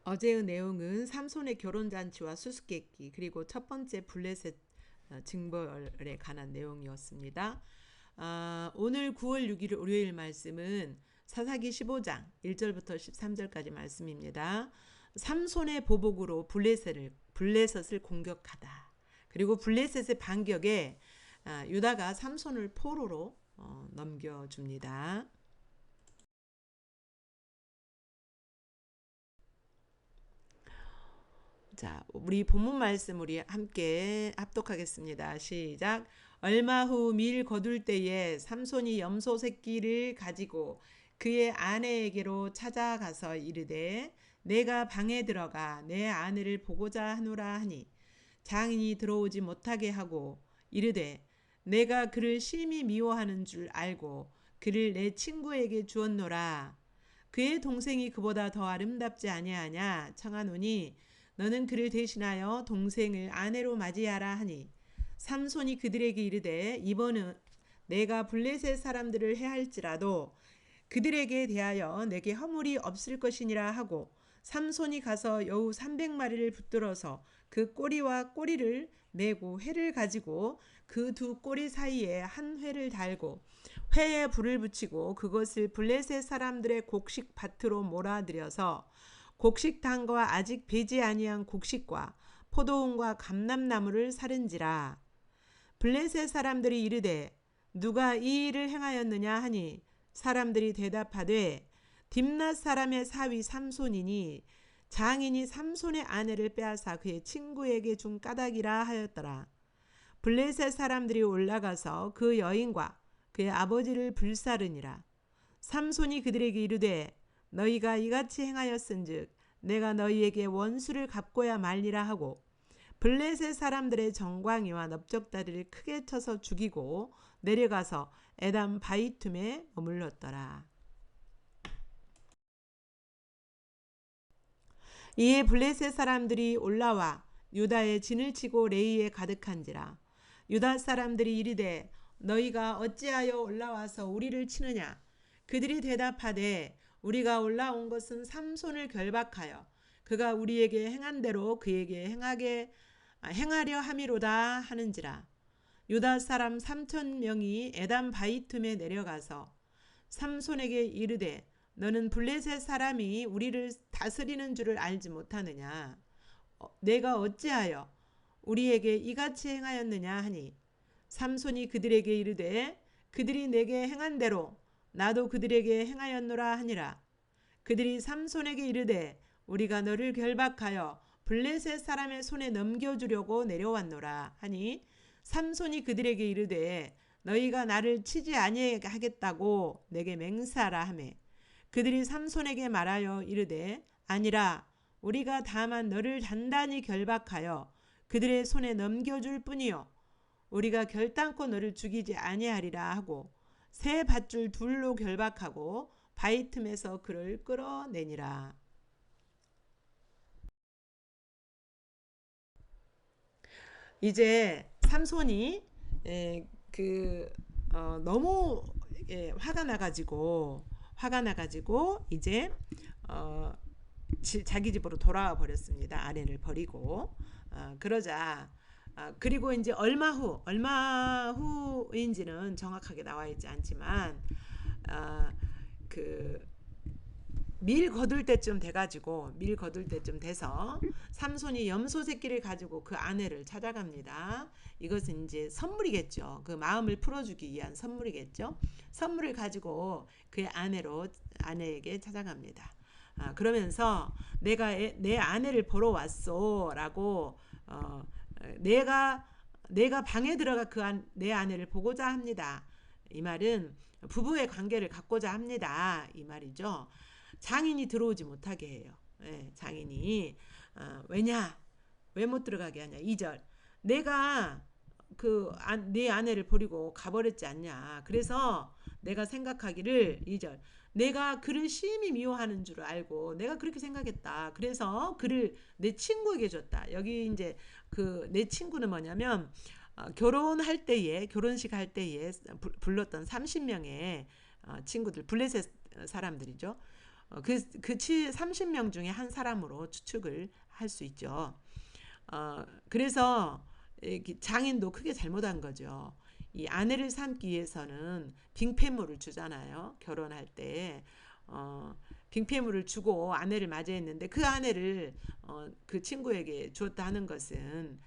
어제의 내용은 삼손의 결혼잔치와 수수께끼 그리고 첫 번째 블레셋 징벌에 관한 내용이었습니다. 오늘 9월 6일 월요일 말씀은 사사기 15장 1절부터 13절까지 말씀입니다. 삼손의 보복으로 블레셋을 공격하다. 그리고 블레셋의 반격에 유다가 삼손을 포로로 넘겨줍니다. 자, 우리 본문 말씀 우리 함께 합독하겠습니다. 시작. 얼마 후 밀 거둘 때에 삼손이 염소 새끼를 가지고 그의 아내에게로 찾아가서 이르되 내가 방에 들어가 내 아내를 보고자 하노라 하니 장인이 들어오지 못하게 하고 이르되 내가 그를 심히 미워하는 줄 알고 그를 내 친구에게 주었노라. 그의 동생이 그보다 더 아름답지 아니하냐 청하노니 너는 그를 대신하여 동생을 아내로 맞이하라 하니 삼손이 그들에게 이르되 이번은 내가 블레셋 사람들을 해할지라도 그들에게 대하여 내게 허물이 없을 것이니라 하고 삼손이 가서 여우 300마리를 붙들어서 그 꼬리와 꼬리를 내고 회를 가지고 그 두 꼬리 사이에 한 회를 달고 회에 불을 붙이고 그것을 블레셋 사람들의 곡식 밭으로 몰아들여서 곡식단과 아직 배지 아니한 곡식과 포도원과 감람나무를 사른지라. 블레셋 사람들이 이르되 누가 이 일을 행하였느냐 하니 사람들이 대답하되 딥낫 사람의 사위 삼손이니 장인이 삼손의 아내를 빼앗아 그의 친구에게 준 까닭이라 하였더라. 블레셋 사람들이 올라가서 그 여인과 그의 아버지를 불사르니라. 삼손이 그들에게 이르되 너희가 이같이 행하였은즉 내가 너희에게 원수를 갚고야 말리라 하고 블레셋 사람들의 정광이와 넓적다리를 크게 쳐서 죽이고 내려가서 에담 바이툼에 머물렀더라. 이에 블레셋 사람들이 올라와 유다의 진을 치고 레이에 가득한지라. 유다 사람들이 이르되 너희가 어찌하여 올라와서 우리를 치느냐. 그들이 대답하되 우리가 올라온 것은 삼손을 결박하여 그가 우리에게 행한 대로 그에게 행하려 함이로다 하는지라. 유다 사람 3,000명이 에담 바이툼에 내려가서 삼손에게 이르되 너는 블레셋 사람이 우리를 다스리는 줄을 알지 못하느냐. 내가 어찌하여 우리에게 이같이 행하였느냐 하니 삼손이 그들에게 이르되 그들이 내게 행한 대로 나도 그들에게 행하였노라 하니라. 그들이 삼손에게 이르되 우리가 너를 결박하여 블레셋 사람의 손에 넘겨주려고 내려왔노라 하니 삼손이 그들에게 이르되 너희가 나를 치지 아니하겠다고 내게 맹세하라 하매 그들이 삼손에게 말하여 이르되 아니라 우리가 다만 너를 단단히 결박하여 그들의 손에 넘겨줄 뿐이요 우리가 결단코 너를 죽이지 아니하리라 하고 새 밧줄 둘로 결박하고 바위 틈에서 그를 끌어내니라. 이제 삼손이 너무 화가 나가지고 이제 자기 집으로 돌아와 버렸습니다. 아내를 버리고 그러자 그리고 이제 얼마 후인지는 정확하게 나와 있지 않지만 밀 거둘 때쯤 돼서 삼손이 염소 새끼를 가지고 그 아내를 찾아갑니다. 이것은 이제 선물이겠죠. 그 마음을 풀어주기 위한 선물이겠죠. 선물을 가지고 그의 아내에게 찾아갑니다. 그러면서 내가 내 아내를 보러 왔소라고 내가 방에 들어가 내 아내를 보고자 합니다. 이 말은 부부의 관계를 갖고자 합니다. 이 말이죠. 장인이 들어오지 못하게 해요. 장인이 왜냐? 왜 못 들어가게 하냐? 2절. 내가 내 아내를 버리고 가버렸지 않냐? 그래서 내가 생각하기를 2절. 내가 그를 심히 미워하는 줄 알고 내가 그렇게 생각했다. 그래서 그를 내 친구에게 줬다. 여기 이제 내 친구는 뭐냐면 결혼식 할 때에 불렀던 30명의 친구들 블레셋 사람들이죠. 그 30명 중에 한 사람으로 추측을 할 수 있죠. 그래서 장인도 크게 잘못한 거죠. 이 아내를 삼기 위해서는 빙패물을 주잖아요. 결혼할 때 빙패물을 주고 아내를 맞이했는데 그 아내를 그 친구에게 줬다 하는 것은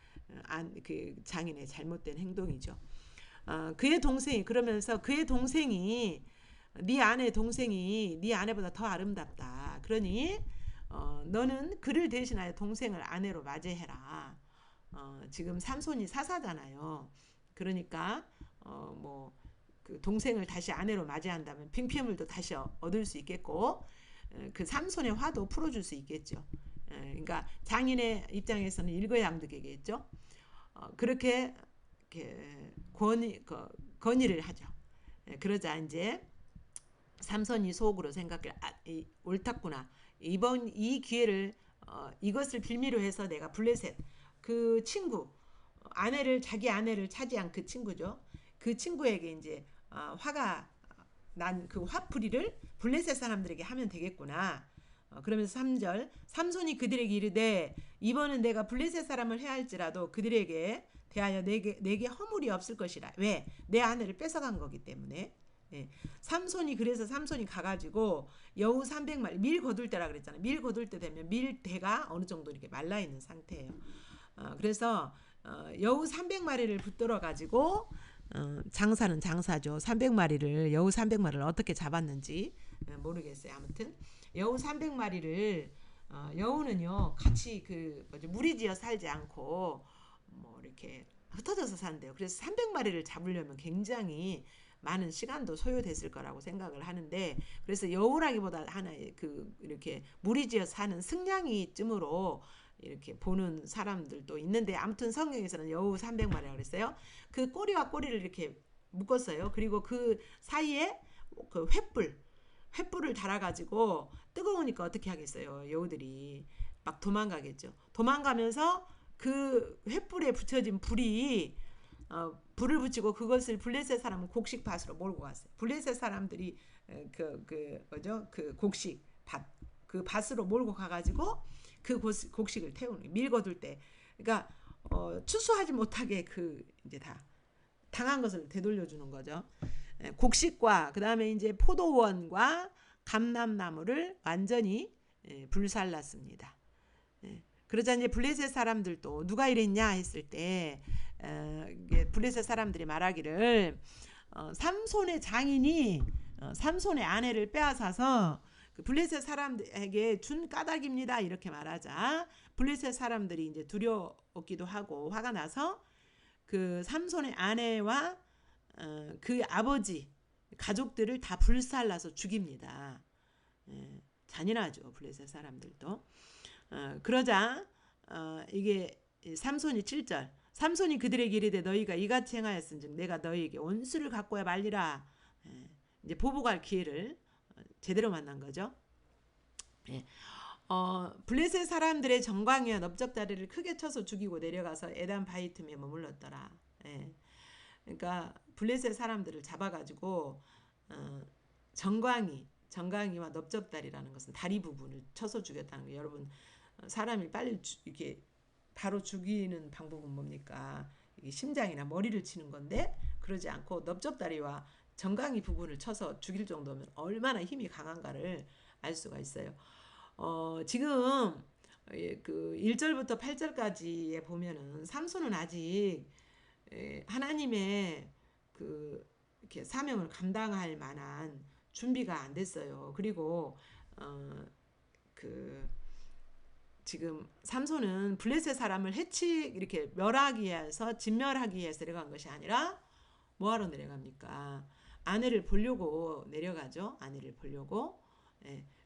그 장인의 잘못된 행동이죠. 그의 동생이 그러면서 그의 동생이 네 아내 동생이 네 아내보다 더 아름답다. 그러니 너는 그를 대신하여 동생을 아내로 맞이해라. 지금 삼손이 사사잖아요. 그러니까 뭐그 동생을 다시 아내로 맞이한다면 핑피물도 다시 얻을 수 있겠고 그 삼손의 화도 풀어줄 수 있겠죠. 그러니까 장인의 입장에서는 일거양득이겠죠. 그렇게 건의를 하죠. 그러자 이제 삼손이 속으로 생각해 옳았구나. 이번 이 기회를 이것을 빌미로 해서 내가 블레셋 그 친구 자기 아내를 차지한 그 친구죠. 그 친구에게 이제 화가 난 그 화풀이를 블레셋 사람들에게 하면 되겠구나. 그러면서 3절 삼손이 그들에게 이르되 이번은 내가 블레셋 사람을 해할지라도 그들에게 대하여 내게 허물이 없을 것이라. 왜? 내 아내를 뺏어간 거기 때문에. 예. 그래서 삼손이 가가지고 여우 300마리 밀 거둘 때라 그랬잖아요. 밀 거둘 때 되면 밀대가 어느 정도 이렇게 말라 있는 상태예요. 그래서 여우 300마리를 붙들어 가지고 장사는 장사죠. 300마리를 여우 300마리를 어떻게 잡았는지 모르겠어요. 아무튼 여우 300마리를 여우는요 같이 무리지어 살지 않고 뭐 이렇게 흩어져서 산대요. 그래서 300마리를 잡으려면 굉장히 많은 시간도 소요됐을 거라고 생각을 하는데 그래서 여우라기보다 하나의 이렇게 무리지어 사는 승냥이쯤으로 이렇게 보는 사람들도 있는데 아무튼 성경에서는 여우 300마리라고 그랬어요. 그 꼬리와 꼬리를 이렇게 묶었어요. 그리고 그 사이에 그 횃불을 달아가지고 뜨거우니까 어떻게 하겠어요. 여우들이 막 도망가겠죠. 도망가면서 그 횃불에 붙여진 불을 붙이고 그것을 블레셋 사람은 곡식 밭으로 몰고 갔어요. 블레셋 사람들이 그 곡식 그 밭으로 몰고 가가지고 그 곡식을 태우는 밀 거둘 때, 그러니까 추수하지 못하게 이제 다 당한 것을 되돌려 주는 거죠. 곡식과 그 다음에 이제 포도원과 감람나무를 완전히 불살랐습니다. 그러자 이제 블레셋 사람들도 누가 이랬냐 했을 때 블레셋 사람들이 말하기를 삼손의 장인이 삼손의 아내를 빼앗아서 블레셋 사람들에게 준 까닭입니다. 이렇게 말하자 블레셋 사람들이 이제 두려웠기도 하고 화가 나서 그 삼손의 아내와 그 아버지 가족들을 다 불살라서 죽입니다. 잔인하죠. 블레셋 사람들도. 그러자 이게 삼손이 7절 삼손이 그들에게 이르되 너희가 이같이 행하였은즉 내가 너희에게 원수를 갖고야 말리라. 이제 보복할 기회를 제대로 만난 거죠. 블레셋 사람들의 정광이와 넓적다리를 크게 쳐서 죽이고 내려가서 에단 바위 틈에 머물렀더라. 그러니까 블레셋 사람들을 잡아가지고 정광이와 넓적다리라는 것은 다리 부분을 쳐서 죽였다는 거예요. 여러분 사람이 빨리 이렇게 바로 죽이는 방법은 뭡니까? 이게 심장이나 머리를 치는 건데 그러지 않고 넓적다리와 정강이 부분을 쳐서 죽일 정도면 얼마나 힘이 강한가를 알 수가 있어요. 지금 그 1절부터 8절까지에 보면은 삼손은 아직 하나님의 이렇게 사명을 감당할 만한 준비가 안 됐어요. 그리고 지금 삼손은 블레셋 사람을 이렇게 멸하기 위해서 진멸하기 위해서 내려간 것이 아니라 뭐하러 내려갑니까? 아내를 보려고 내려가죠. 아내를 보려고.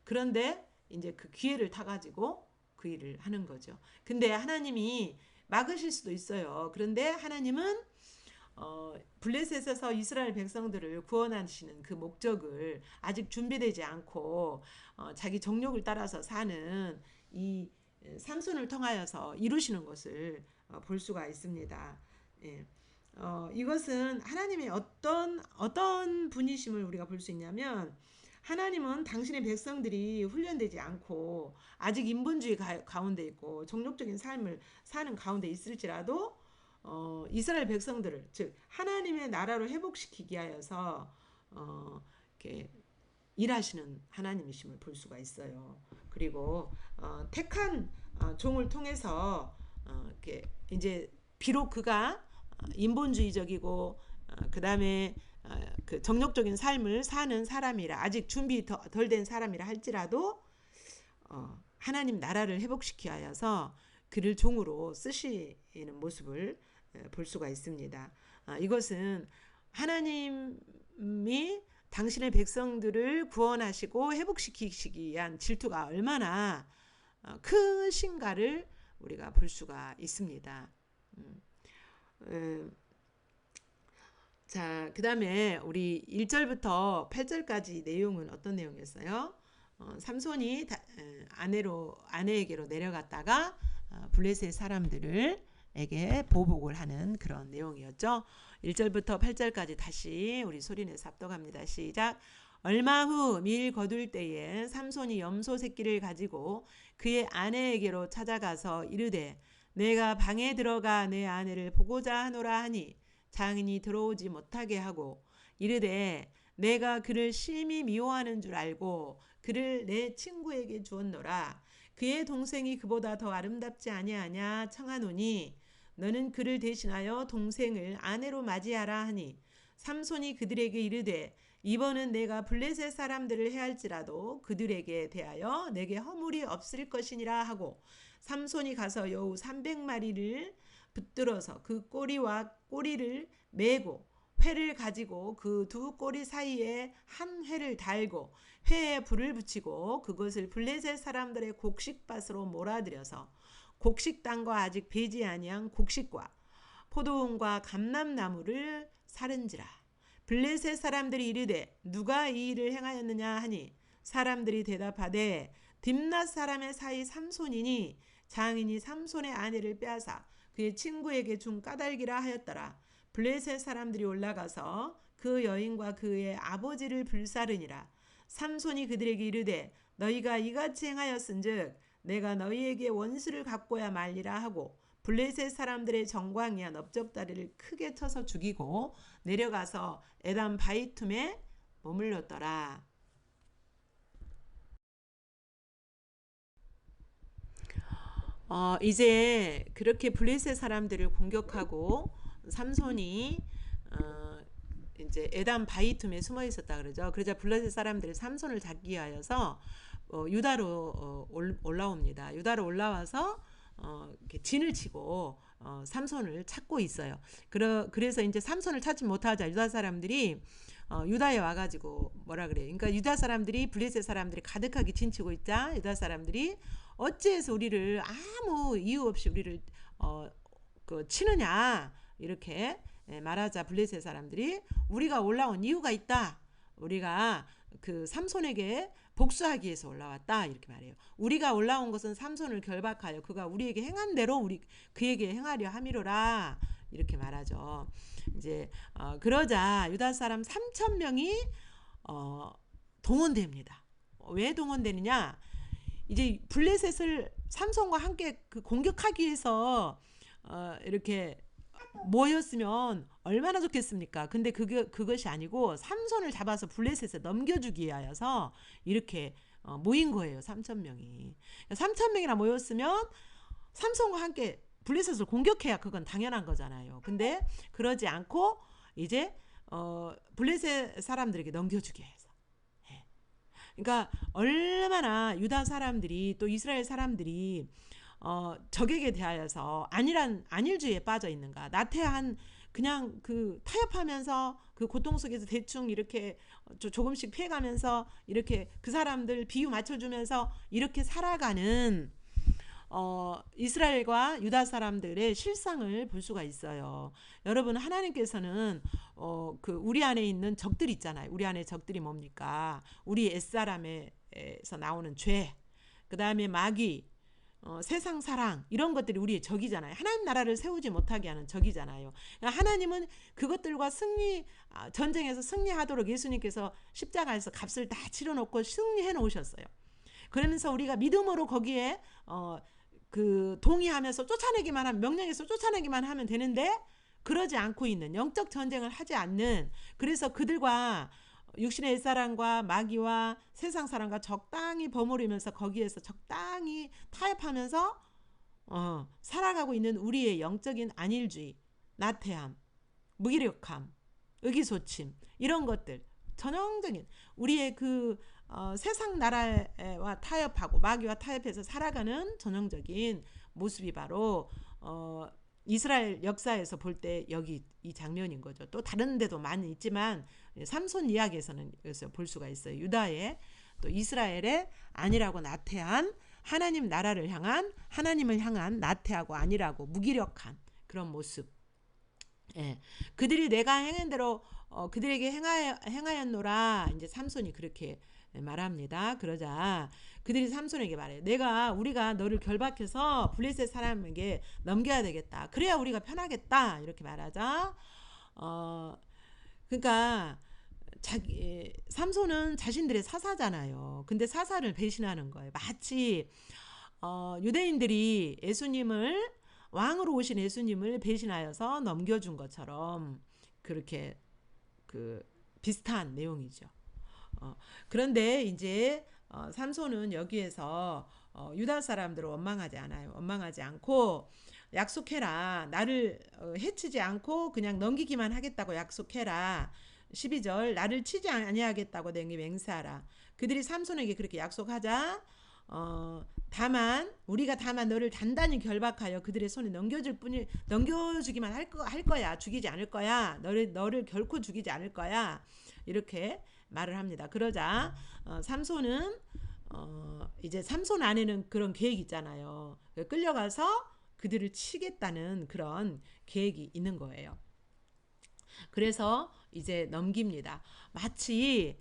그런데 이제 그 기회를 타가지고 그 일을 하는 거죠. 근데 하나님이 막으실 수도 있어요. 그런데 하나님은 블레셋에서 이스라엘 백성들을 구원하시는 그 목적을 아직 준비되지 않고 자기 정욕을 따라서 사는 이 삼손을 통하여서 이루시는 것을 볼 수가 있습니다. 이것은 하나님의 어떤 분이심을 우리가 볼 수 있냐면 하나님은 당신의 백성들이 훈련되지 않고 아직 인본주의 가운데 있고 종족적인 삶을 사는 가운데 있을지라도 이스라엘 백성들을 즉 하나님의 나라로 회복시키기 위하여서 이렇게 일하시는 하나님이심을 볼 수가 있어요. 그리고 택한 종을 통해서 이렇게 이제 비록 그가 인본주의적이고 그다음에 그 정욕적인 삶을 사는 사람이라 아직 준비 덜 된 사람이라 할지라도 하나님 나라를 회복시키 하여서 그를 종으로 쓰시는 모습을 볼 수가 있습니다. 이것은 하나님이 당신의 백성들을 구원하시고 회복시키시기 위한 질투가 얼마나 크신가를 우리가 볼 수가 있습니다. 자, 그 다음에 우리 1절부터 8절까지 내용은 어떤 내용이었어요? 삼손이 아내에게로 내려갔다가 블레셋 사람들에게 보복을 하는 그런 내용이었죠. 1절부터 8절까지 다시 우리 소리내서 합독합니다. 시작. 얼마 후 밀 거둘 때에 삼손이 염소 새끼를 가지고 그의 아내에게로 찾아가서 이르되 내가 방에 들어가 내 아내를 보고자 하노라 하니 장인이 들어오지 못하게 하고 이르되 내가 그를 심히 미워하는 줄 알고 그를 내 친구에게 주었노라. 그의 동생이 그보다 더 아름답지 아니하냐 청하노니 너는 그를 대신하여 동생을 아내로 맞이하라 하니 삼손이 그들에게 이르되 이번은 내가 블레셋 사람들을 해할지라도 그들에게 대하여 내게 허물이 없을 것이니라 하고 삼손이 가서 여우 300마리를 붙들어서 그 꼬리와 꼬리를 메고 회를 가지고 그 두 꼬리 사이에 한 회를 달고 회에 불을 붙이고 그것을 블레셋 사람들의 곡식밭으로 몰아들여서 곡식당과 아직 배지 아니한 곡식과 포도원과 감람나무를 사른지라. 블레셋 사람들이 이르되 누가 이 일을 행하였느냐 하니 사람들이 대답하되 딥낫 사람의 사이 삼손이니 장인이 삼손의 아내를 빼앗아 그의 친구에게 준 까닭이라 하였더라. 블레셋 사람들이 올라가서 그 여인과 그의 아버지를 불사르니라. 삼손이 그들에게 이르되 너희가 이같이 행하였은즉 내가 너희에게 원수를 갚고야 말리라 하고 블레셋 사람들의 정광이야 넓적다리를 크게 쳐서 죽이고 내려가서 에담 바이툼에 머물렀더라. 이제 그렇게 블레셋 사람들을 공격하고 삼손이 이제 에담 바이툼에 숨어 있었다 그러죠. 그러자 블레셋 사람들이 삼손을 잡기 위하여서 유다로 올라옵니다. 유다로 올라와서 이렇게 진을 치고 삼손을 찾고 있어요. 그래서 이제 삼손을 찾지 못하자 유다 사람들이 유다에 와가지고 뭐라 그래요. 그러니까 유다 사람들이 블레셋 사람들이 가득하게 진치고 있자 유다 사람들이 어찌해서 우리를 아무 이유 없이 우리를 치느냐 이렇게 말하자 블레셋 사람들이 우리가 올라온 이유가 있다. 우리가 그 삼손에게 복수하기 위해서 올라왔다 이렇게 말해요. 우리가 올라온 것은 삼손을 결박하여 그가 우리에게 행한 대로 우리 그에게 행하려 함이로라 이렇게 말하죠. 이제 그러자 유다 사람 3,000명이 동원됩니다. 왜 동원되느냐? 이제 블레셋을 삼손과 함께 그 공격하기 위해서 이렇게 모였으면 얼마나 좋겠습니까? 근데 그것이 아니고 삼손을 잡아서 블레셋에 넘겨주기 위하여서 이렇게 모인 거예요. 3,000명이. 3,000명이나 모였으면 삼손과 함께 블레셋을 공격해야 그건 당연한 거잖아요. 근데 그러지 않고 이제 블레셋 사람들에게 넘겨주게 해서. 그러니까 얼마나 유다 사람들이 또 이스라엘 사람들이 적에게 대하여서 안일주의에 빠져 있는가. 나태한 그냥 그 타협하면서 그 고통 속에서 대충 이렇게 조금씩 피해가면서 이렇게 그 사람들 비유 맞춰주면서 이렇게 살아가는 이스라엘과 유다 사람들의 실상을 볼 수가 있어요. 여러분 하나님께서는 그 우리 안에 있는 적들이 있잖아요. 우리 안에 적들이 뭡니까? 우리 옛사람에서 나오는 죄, 그 다음에 마귀, 세상 사랑 이런 것들이 우리의 적이잖아요. 하나님 나라를 세우지 못하게 하는 적이잖아요. 그러니까 하나님은 그것들과 전쟁에서 승리하도록 예수님께서 십자가에서 값을 다 치러놓고 승리해 놓으셨어요. 그러면서 우리가 믿음으로 거기에 동의하면서 쫓아내기만 하면, 명령에서 쫓아내기만 하면 되는데, 그러지 않고 있는, 영적 전쟁을 하지 않는, 그래서 그들과 육신의 옛사람과 마귀와 세상 사람과 적당히 버무리면서 거기에서 적당히 타협하면서 살아가고 있는 우리의 영적인 안일주의, 나태함, 무기력함, 의기소침 이런 것들, 전형적인 우리의 세상 나라와 타협하고 마귀와 타협해서 살아가는 전형적인 모습이 바로 이스라엘 역사에서 볼 때 여기 이 장면인 거죠. 또 다른 데도 많이 있지만 삼손 이야기에서는 여기서 볼 수가 있어요. 유다의 또 이스라엘의 안일하고 나태한, 하나님을 향한 나태하고 안일하고 무기력한 그런 모습. 예. 그들이 내가 행한 대로 그들에게 행하였노라. 이제 삼손이 그렇게 말합니다. 그러자 그들이 삼손에게 말해요. 우리가 너를 결박해서 블레셋 사람에게 넘겨야 되겠다. 그래야 우리가 편하겠다. 이렇게 말하자. 그러니까 삼손은 자신들의 사사잖아요. 근데 사사를 배신하는 거예요. 마치 유대인들이 왕으로 오신 예수님을 배신하여서 넘겨준 것처럼 그렇게 비슷한 내용이죠. 그런데 이제 삼손은 여기에서 유다 사람들을 원망하지 않아요. 원망하지 않고 약속해라. 나를 해치지 않고 그냥 넘기기만 하겠다고 약속해라. 12절 나를 치지 아니하겠다고 내게 맹세하라. 그들이 삼손에게 그렇게 약속하자 우리가 너를 단단히 결박하여 그들의 손에 넘겨주기만 할 거야. 죽이지 않을 거야. 너를 결코 죽이지 않을 거야. 이렇게 말을 합니다. 그러자 삼손은 이제 삼손 안에는 그런 계획이 있잖아요. 끌려가서 그들을 치겠다는 그런 계획이 있는 거예요. 그래서 이제 넘깁니다. 마치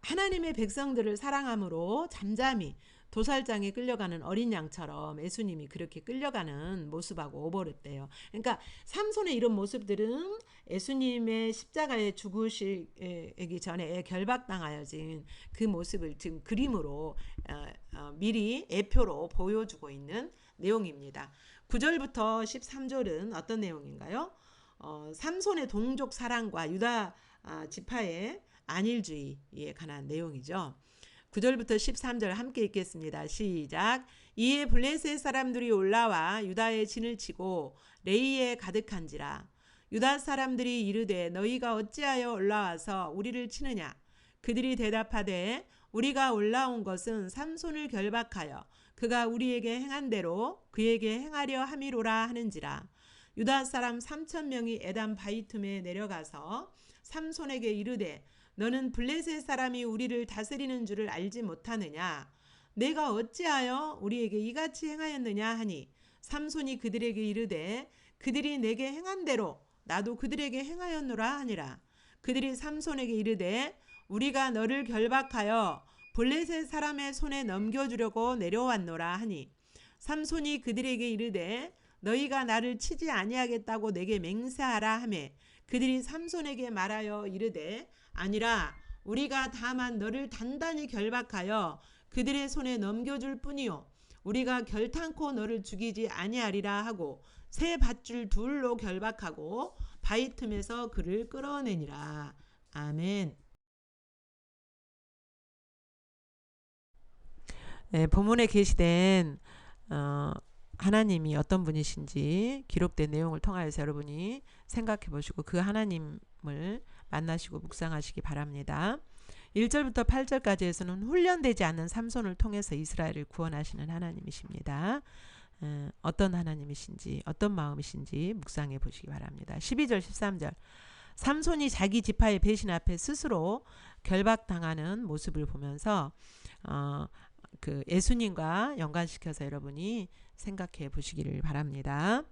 하나님의 백성들을 사랑함으로 잠잠히 도살장에 끌려가는 어린 양처럼 예수님이 그렇게 끌려가는 모습하고 오버랩돼요. 그러니까 삼손의 이런 모습들은 예수님의 십자가에 죽으시기 전에 결박당하여진 그 모습을 지금 그림으로 미리 예표로 보여주고 있는 내용입니다. 9절부터 13절은 어떤 내용인가요? 삼손의 동족 사랑과 유다 지파의 안일주의에 관한 내용이죠. 9절부터 13절 함께 읽겠습니다. 시작. 이에 블레셋 사람들이 올라와 유다의 진을 치고 레이에 가득한지라. 유다 사람들이 이르되 너희가 어찌하여 올라와서 우리를 치느냐. 그들이 대답하되 우리가 올라온 것은 삼손을 결박하여 그가 우리에게 행한 대로 그에게 행하려 함이로라 하는지라. 유다 사람 3,000명이 에담 바이툼에 내려가서 삼손에게 이르되 너는 블레셋 사람이 우리를 다스리는 줄을 알지 못하느냐. 내가 어찌하여 우리에게 이같이 행하였느냐 하니 삼손이 그들에게 이르되 그들이 내게 행한 대로 나도 그들에게 행하였노라 하니라. 그들이 삼손에게 이르되 우리가 너를 결박하여 블레셋 사람의 손에 넘겨주려고 내려왔노라 하니 삼손이 그들에게 이르되 너희가 나를 치지 아니하겠다고 내게 맹세하라 하매 그들이 삼손에게 말하여 이르되 아니라 우리가 다만 너를 단단히 결박하여 그들의 손에 넘겨줄 뿐이요 우리가 결탄코 너를 죽이지 아니하리라 하고 새 밧줄 둘로 결박하고 바위 틈에서 그를 끌어내니라. 아멘. 네, 본문에 게시된 하나님이 어떤 분이신지 기록된 내용을 통하여서 여러분이 생각해 보시고 그 하나님을 만나시고 묵상하시기 바랍니다. 1절부터 8절까지에서는 훈련되지 않는 삼손을 통해서 이스라엘을 구원하시는 하나님이십니다. 어떤 하나님이신지 어떤 마음이신지 묵상해 보시기 바랍니다. 12절 13절 삼손이 자기 지파의 배신 앞에 스스로 결박당하는 모습을 보면서 그 예수님과 연관시켜서 여러분이 생각해 보시기를 바랍니다.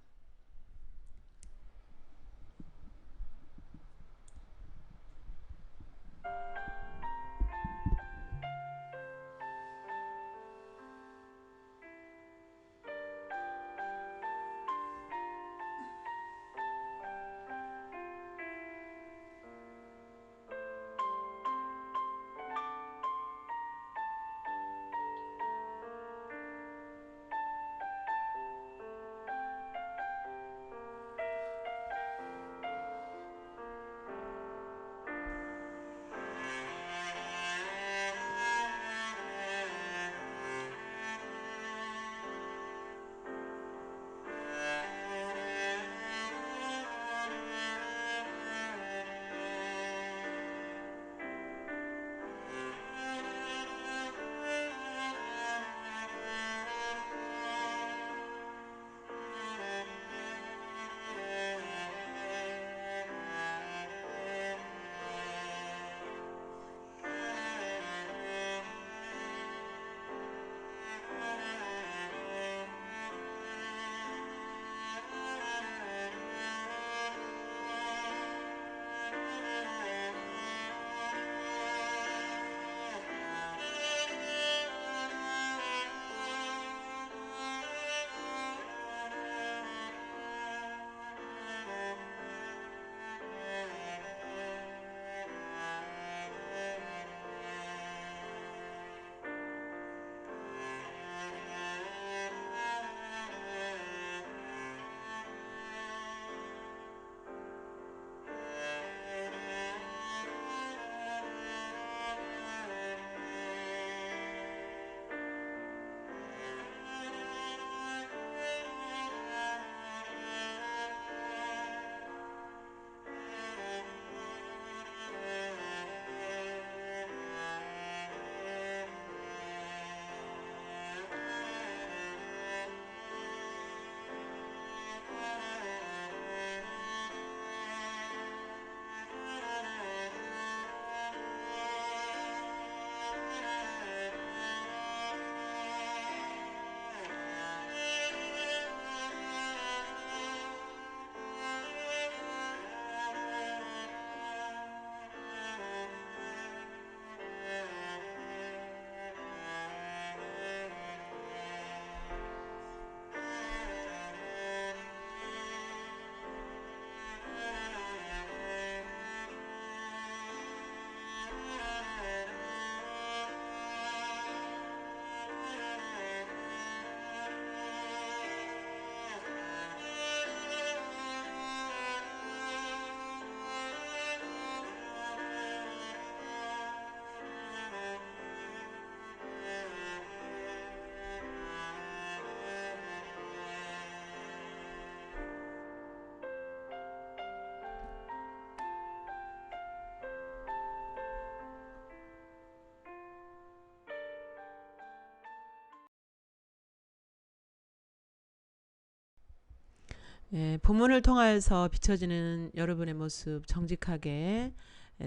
예, 본문을 통해서 비춰지는 여러분의 모습 정직하게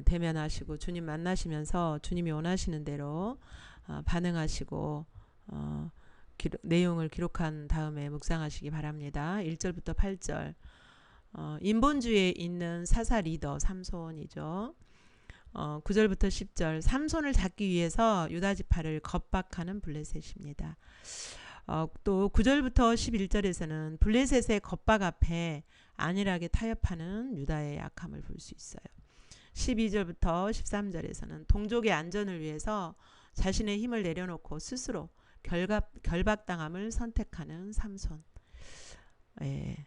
대면하시고 주님 만나시면서 주님이 원하시는 대로 반응하시고 내용을 기록한 다음에 묵상하시기 바랍니다. 1절부터 8절. 인본주의에 있는 사사 리더 삼손이죠. 9절부터 10절. 삼손을 잡기 위해서 유다 지파를 겁박하는 블레셋입니다. 또 9절부터 11절에서는 블레셋의 겁박 앞에 안일하게 타협하는 유다의 약함을 볼 수 있어요. 12절부터 13절에서는 동족의 안전을 위해서 자신의 힘을 내려놓고 스스로 결박당함을 선택하는 삼손. 예.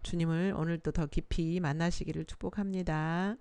주님을 오늘도 더 깊이 만나시기를 축복합니다.